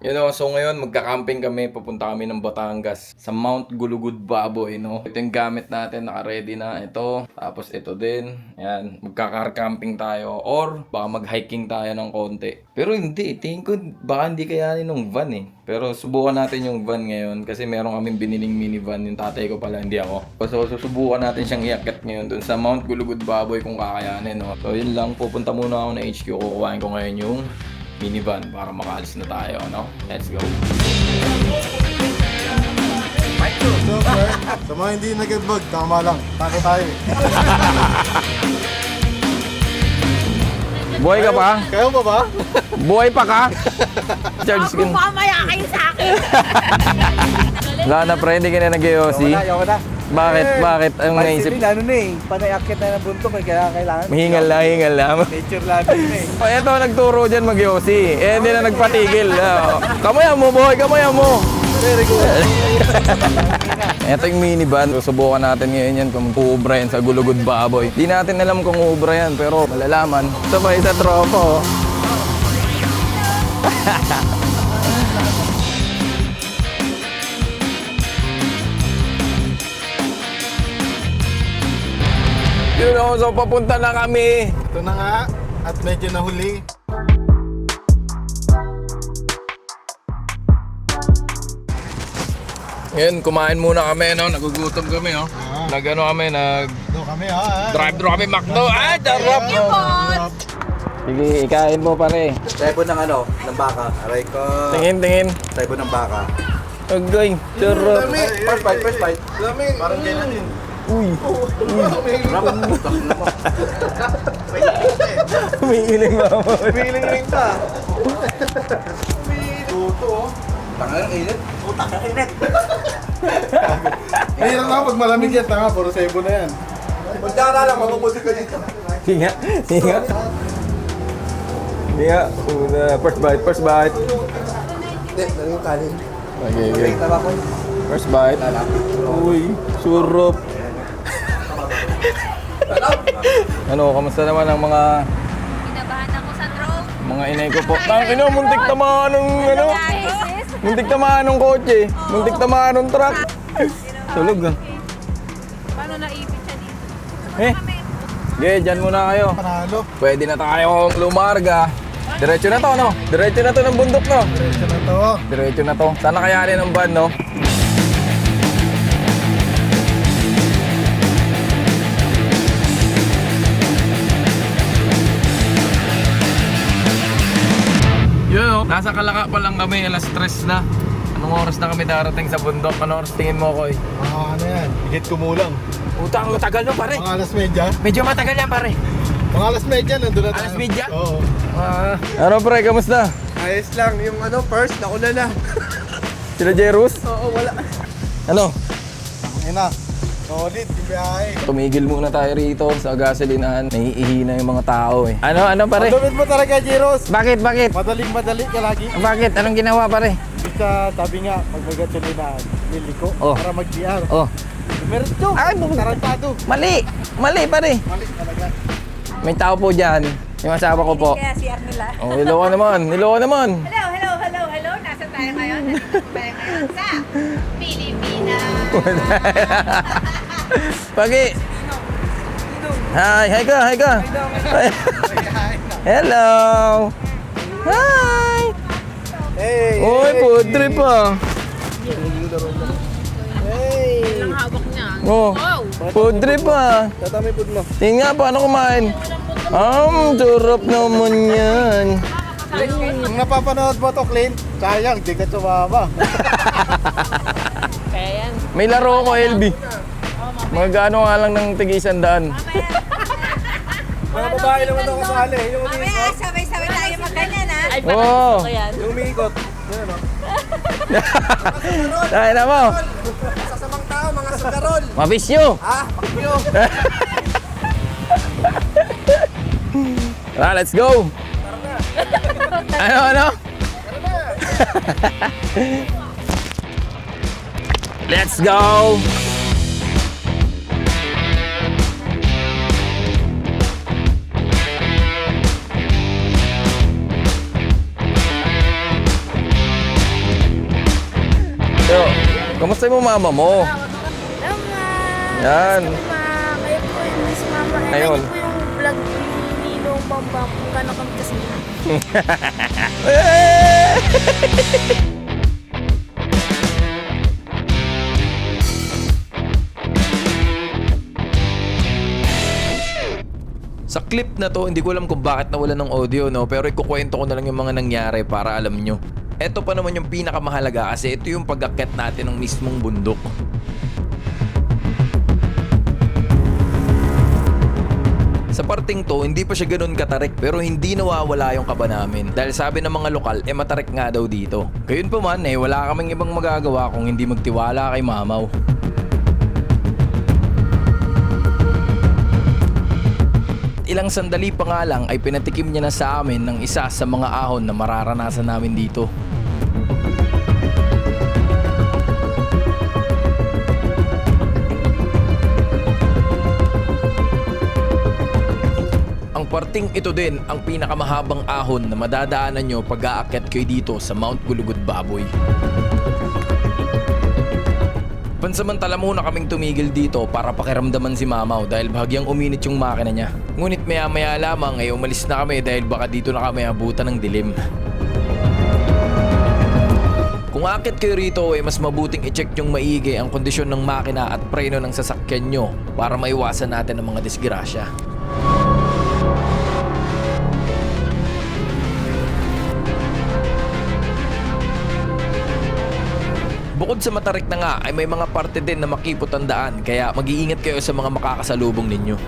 So ngayon magka-camping kami, papunta kami ng Batangas sa Mount Gulugud Baboy, no? Ito yung gamit natin, naka-ready na ito. Tapos ito din, yan, magka-car camping tayo or baka mag-hiking tayo ng konti. Pero hindi, tingin ko baka hindi kayanin ng van eh. Pero subukan natin yung van ngayon kasi meron kaming biniling minivan, yung tatay ko pala, hindi ako. So susubukan natin siyang iakyat ngayon dun sa Mount Gulugud Baboy kung kakayanin, no? So yun lang, pupunta muna ako na HQ, kukuhain ko ngayon yung minivan para makaalis na tayo, no? Let's go! Super! Sa mga hindi nag-vlog, tama lang. Tako tayo. Buhay ka pa? Kayo pa ba? Buhay pa ka? Charge skin. Mamaya kayo sa akin. Wala na pre, hindi ka na nag-EOC. Ayoko na. Bakit? Bakit? Ang naisip? Ano na eh, panayakit na ng buntok eh, kaya kailangan. Hingal na, hingal na. Nature lagi na eh. O eto, nagturo dyan mag-EOC. Eh, hindi na nagpatigil. Kamayan mo, boy, kamayan mo. Very good. Ito yung minivan. Susubukan natin ngayon yan kung uubra yan sa Gulugud Baboy. Di natin alam kung uubra yan, pero malalaman. Sabay sa tropa, oh. Yun o, so papunta na kami. Ito na nga, at medyo nahuli. Ngayon, kumain muna kami, no? Nagugutom kami, no? Nag-ano kami, Doon kami ha. drive-thru kami, McDo. Ah, darap! Sige, ikain mo pare. Sebo ng ano, ng baka. Aray ko. Tingin, tingin. Sebo ng baka. Agay, darap. First bite, first bite. Lamin. Parang ganyan din. Uy, Rapat. umiiling mama. Feeling ring ta. Tuto oh. Tangang init. Utang na init. Mahirap nga pag malamig yan, tanga, puro sebo na yan. Magdara lang, mapupusin ka dito. Hinga, hinga. Hinga, first bite, first bite. Hindi, dali yung kanin. Okay, okay. Tama ko. First bite. Uy, surup. Ano, kamusta naman ang mga Kinabahan ako sa drone. mga inay ko po? Tang ina, muntik tamaan ng ano? Muntik tamaan ng kotse. Muntik tamaan ng truck. Tulog ah. Paano naipit siya dito? Eh, okay, dyan muna kayo. Panalo. Pwede na tayo lumarga. Diretso na to, no? Diretso na to ng bundok, no? Diretso na to. Diretso na to. Sana kayanin ang van, no? Yun, no? Nasa Kalaka pa lang kami. Alas 3 na. Anong oras na kami darating sa bundok? Anong oras tingin mo, Koy? Ano yan, higit kumulang. Utang, tagal no, pare. Mga alas medya. Medyo matagal yan, pare. Mga alas medya, nandun na tayo. Alas medya? Oo. Ano, pre? Kamusta? Ayos lang, yung ano, first, nauna na. Sila Jerus? Oo, wala. Ano? Ayun na. Solid, yung biyahe. Tumigil muna tayo rito sa gasolinahan. Naiihi na yung mga tao eh. Ano pare? Ang mo talaga, Jiros. Bakit? Madaling-madali ka lagi. Bakit? Anong ginawa pare? Bisa, sabi nga, pag may gasolina, liliko Oh. para mag-GR. Oh, Diretso. Ay, Tarantado. mali pare. Mali talaga. May tao po dyan. Yung asawa ko po. Kaya CR nila. Oh, hello ka naman. Hello. Nasa tayo ngayon? Nandito tayo ngayon sa Pilipinas. Pagi. Hi ka. Hello. Hi. Hey! Oy, pudre pa. Hey! Ang hawak niya. Oh, pudre pa. Tatamipod mo. Tingnan nga, paano kumain? Sarap naman yan. Kung napapanood mo to, Clint, sayang, di ka sumama. Kaya yan. May laro ko, LB. Magkano nga lang ng tig-100. Mga babae naman ako kasali. Yung Mamaya, sabay-sabay tayo magganyan ha. Ay, Oo. Yung umiikot. Yun ano? Tayo na mo. Sasamang tao, mga sugarol. Mabisyo. Ah, pakyo. Let's go. Ano? Let's go. So, kamusta mo mama mo? Yan. Kayo po yung Miss Mama. Ayun. Ayun po yung vlog ni Ninong Bambam kung gano'n kami kasi. Sa clip na to, hindi ko alam kung bakit nawalan ng audio, no? Pero ikukwento ko na lang yung mga nangyari para alam nyo. Ito pa naman yung pinakamahalaga kasi ito yung pag-akyat natin ng mismong bundok. Sa parting to, hindi pa siya ganun katarik pero hindi nawawala yung kaba namin. Dahil sabi ng mga lokal, matarik nga daw dito. Gayun pa man, wala kaming ibang magagawa kung hindi magtiwala kay Mamaw. Ilang sandali pa nga lang ay pinatikim niya na sa amin ng isa sa mga ahon na mararanasan namin dito. Ang parting ito din ang pinakamahabang ahon na madadaanan nyo pag aakyat kayo dito sa Mount Gulugud Baboy. Pansamantala muna kaming tumigil dito para pakiramdaman si Mamaw dahil bahagyang uminit yung makina niya. Ngunit maya-maya lamang ay umalis na kami dahil baka dito na kami abutan ng dilim. Kung akit kayo rito ay mas mabuting i-check yung maigi ang kondisyon ng makina at preno ng sasakyan nyo para maiwasan natin ang mga disgrasya. Bukod sa matarik na nga ay may mga parte din na makipot ang daan kaya mag-iingat kayo sa mga makakasalubong ninyo.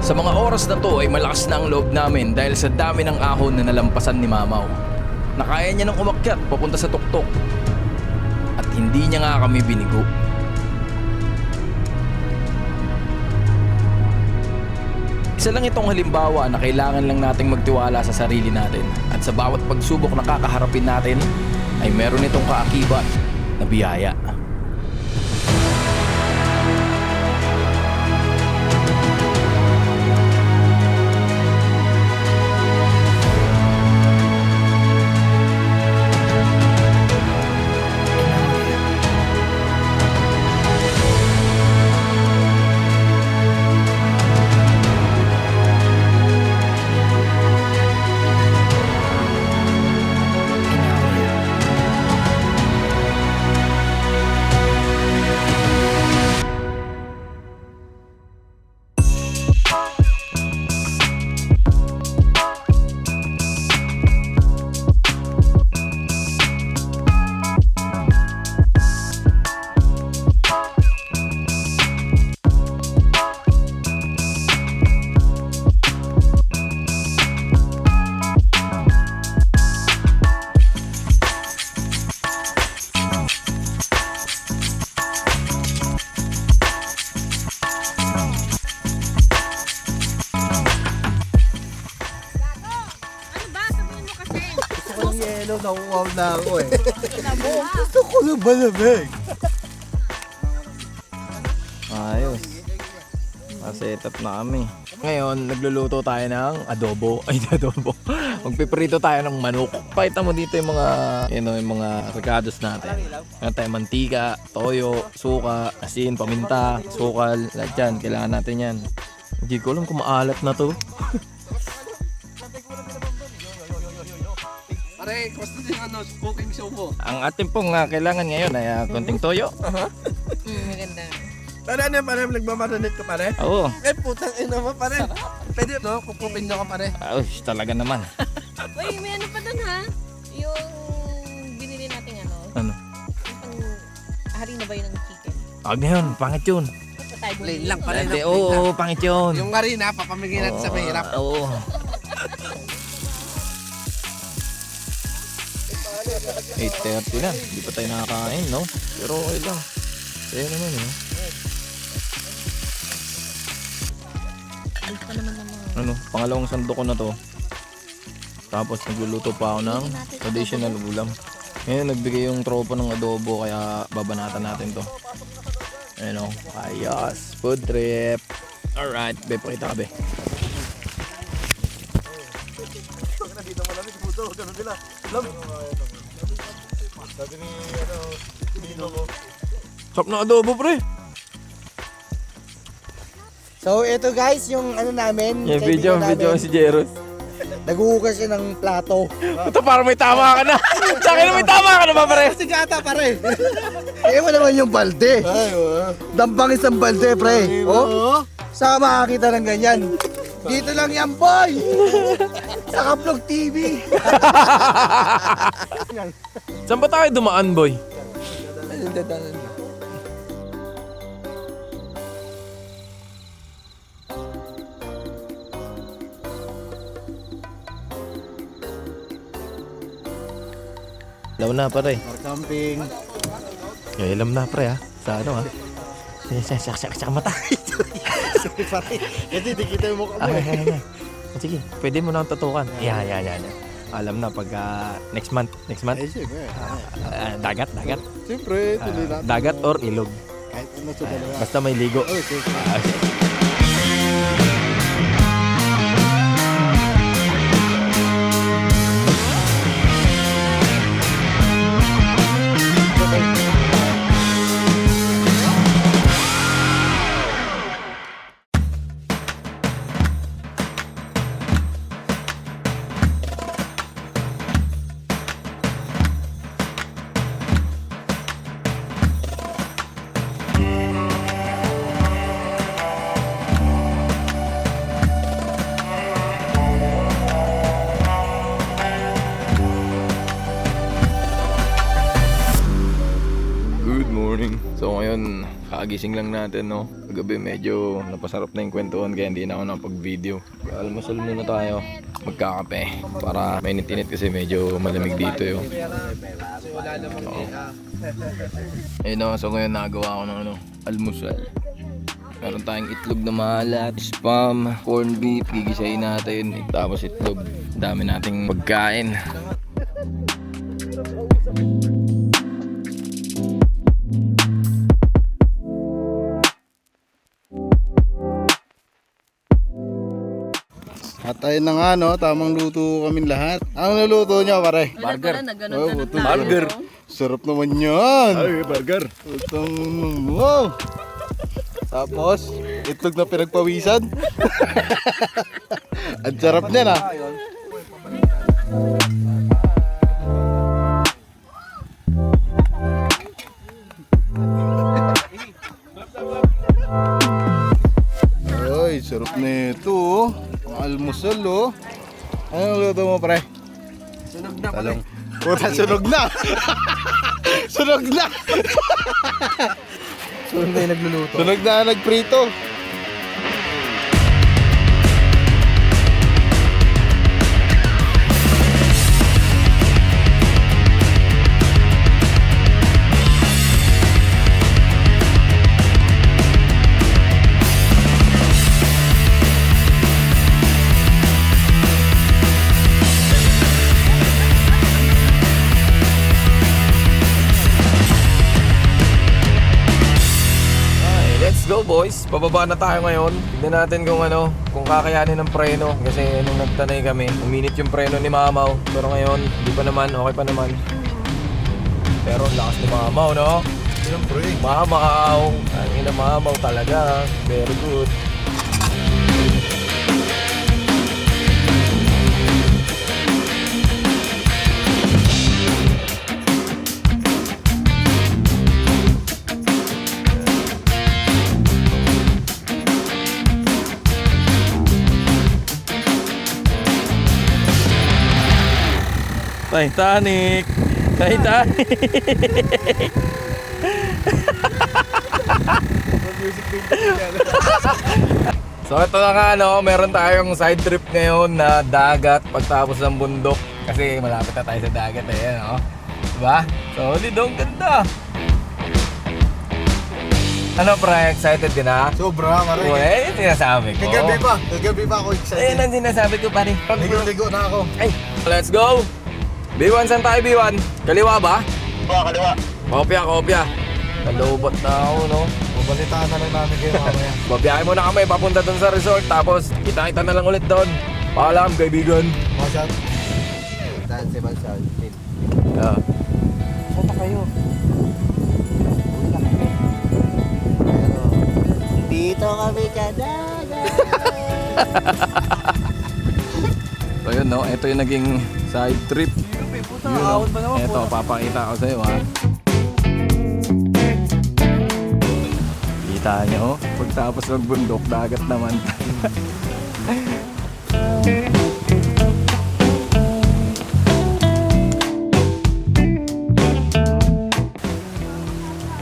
Sa mga oras na to ay malakas na ang loob namin dahil sa dami ng ahon na nalampasan ni Mamaw. Nakaya niya nang umakyat papunta sa tuktok at hindi niya nga kami binigo. Isa lang itong halimbawa na kailangan lang nating magtiwala sa sarili natin at sa bawat pagsubok na kakaharapin natin ay meron itong kaakibat na biyaya. Yelo, nakukuha na ako eh. Gusto ko na malamig. Ayos. Set up na kami. Ngayon, nagluluto tayo ng adobo. Ay, adobo. Magpiprito tayo ng manok. Pakita mo dito yung mga, yung mga recados natin. Meron tayo mantika, toyo, suka, asin, paminta, sukal. Lahat yan. Kailangan natin yan. Hindi ko alam kung maalat na to. Pare, gusto din cooking show mo. Ang ating pong kailangan ngayon ay konting toyo. Maganda. Pare, ano yung pare, nagmamarinate ka pare? Oo. Eh, putang ina mo pare. Pwede, no? Kukupin nyo ka pare. Ay, talaga naman. Uy, may ano pa dun ha? Yung binili nating ano? Ano? Yung pang harina ba yun ng chicken? Huwag na yun, pangit yun. Basta tayo Plain bumili. lang pare. Ate, oo, pangit yun. Yung harina, papamigay natin sa mahirap. Oo. 8:30 na, hindi pa tayo nakakain, no? Pero okay lang. Kaya naman, no? Alis pa naman ng mga... Ano, pangalawang sandok ko na to. Tapos nagluluto pa ako ng traditional ulam. Ngayon, nagbigay yung tropa ng adobo, kaya babanatan natin to. Ayun, o. Ayos. Food trip. Alright, be, pakita ka be. Dito malamig, puto. Ganun nila. Alam. Sabi ni, Nino ko. Sarap na adobo, pre. So ito guys, yung ano namin, Yung kaibigan video namin, si Jeros. naghuhugas siya ng plato. Ito parang may tama ka na. Sa akin may tama ka na ba, pre? Kasi gata pare. Eh mo naman yung balde. Ay, Dampang isang balde, pre. Oh? Saan ka makakita ng ganyan? Dito lang yan, boy! Sa Kaplog TV. Saan ba tayo dumaan, boy? Alam na, pare. camping. Alam na, pre, ha? Sa ano, ha? Sa mata. Sorry, pare. Kasi di kita yung mukha mo. Ay. Sige, pwede mo nang tutukan. Yan. Alam na, pag next month. Ay, siyempre. Dagat. Siyempre, tuloy natin. Dagat or ilog. Kahit ano sa dalawa. Basta may ligo. Okay. Good morning. So ngayon, kagising lang natin, no? Kagabi medyo napasarap na yung kwentuhan kaya hindi na ako nakapag-video. Almusal muna tayo. Magkakape. Para mainit-init kasi medyo malamig dito yun. Ayun na, so ngayon nagawa ko ng almusal. Meron tayong itlog na maalat, spam, corned beef, gigisayin natin. Tapos itlog. Dami nating pagkain. At ayun na nga, no? Tamang luto kami lahat. Ano naluto nyo, pare? Burger. Burger. Sarap naman yan. Ay, burger. Utang, wow. Tapos, itlog na pinagpawisan. Ang sarap niyan, ah. Ay, sarap na ito, oh. Almusal, oh. Anong luto mo, pre? Sunog na pala. Puta, sunog na! Sunog na! Sunog na yung nagluluto. Sunog na nagprito. Let's go, boys. Pababa na tayo ngayon. Tignan natin kung kakayanin ng preno. Kasi nung nagtanay kami, uminit yung preno ni Mamaw. Pero ngayon, di pa naman, okay pa naman. Pero ang lakas ni Mamaw, no? Siyempre. Mamaw. Ang ina Mamaw talaga. Very good. Titanic! So ito na nga, meron tayong side trip ngayon na dagat pagtapos ng bundok. Kasi malapit na tayo sa dagat eh, no? Diba? Solid, ang ganda! Ano, pre? Excited din, ha? Sobra, pare. Uy, yung sinasabi ko. Kagabi pa ako excited. Ayun ang sinasabi ko, pare. Ligo-ligo na ako. Ay, let's go! B1, saan tayo, B1? Kaliwa ba? Oo, kaliwa. Kopya. Nalobot na ako, no? Balitaan na lang namin kayo mamaya. Babiyahe muna kami papunta dun sa resort. Tapos kita-kita na lang ulit doon. Paalam, kaibigan. Masal. Saan si Masal? Yeah. Saan na kayo? Pero, dito kami kadagat. So yun no, ito yung naging side trip. Yun, no? Ito, papakita ko sa'yo ha. Kita nyo, pagtapos magbundok, dagat naman.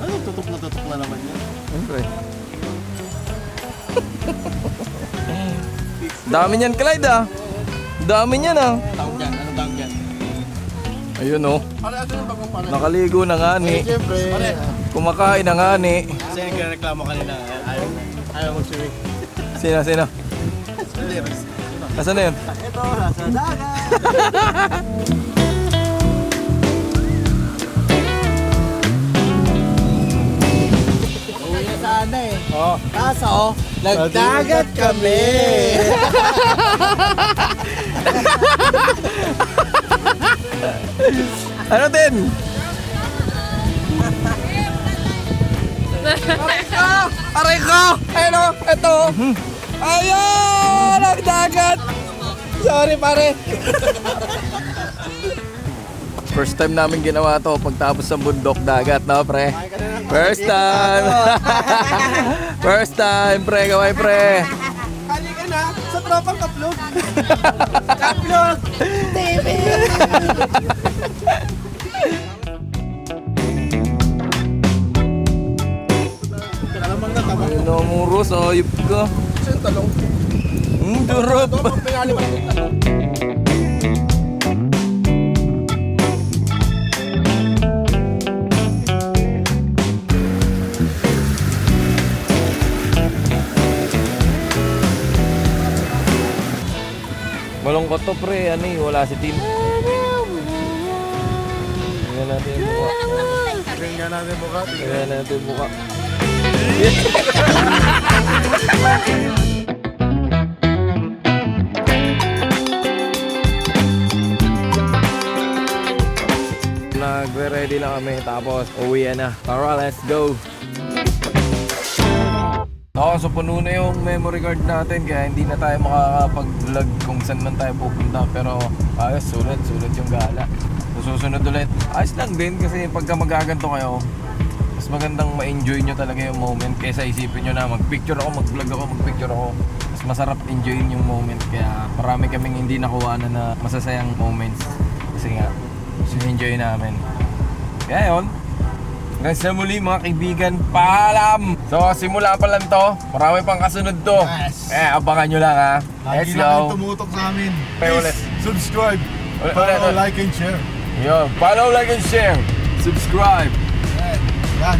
Ano, tutok na naman yan. Siyempre. Dami niyan, Clyde ah. Dami niyan ah. Taong dyan, anong taong dyan? Ayun oh. Ano yung pagpapalan? Nakaligo na nga ni. Siyempre. Kumakain na nga ni. Kasi nagreklamo kanina, ayaw mag-swimming. Sino? Nasaan na yun? Ito, nasa dagat. Uwi na sana eh. Oh. Kaso, nagdagat kami. Ano din? Aray ko! Ayun o, ito. Ayun! Ang dagat! Sorry pare. First time namin ginawa to pagtapos sa bundok dagat, no, pre? First time! First time, pre, kaway, pre! Halika na sa tropang kaplog. Kaplog! TV! Ayun na, muros, ayop ka. Saan talong? Durop! Pingali mo yung talong. Malungkot to, pre. Ano eh, wala si Tim. Tingnan natin yung mukha. Tingnan natin mukha. Tingnan natin yung mukha. Nagre-ready lang kami tapos uwi na. Tara, let's go! So puno na yung memory card natin kaya hindi na tayo makakapag-vlog kung saan man tayo pupunta. Pero ayos, sulit yung gala. So susunod ulit. Ayos lang din kasi pagka magaganto kayo, mas magandang ma-enjoy nyo talaga yung moment kaysa isipin nyo na mag-picture ako, mag-vlog ako, mag-picture ako. Mas masarap enjoyin yung moment kaya marami kaming hindi nakuha na masasayang moments. Kasi nga, enjoy namin. Kaya yun. Hanggang sa muli mga kaibigan, paalam! So simula pa lang to, marami pang kasunod to. Yes. Abangan nyo lang ha. Let's Lagi lang go! tumutok sa amin. Ulit. Please, subscribe. Ulit. Follow, like, and share. Yo, follow, like, and share. Subscribe. Yan.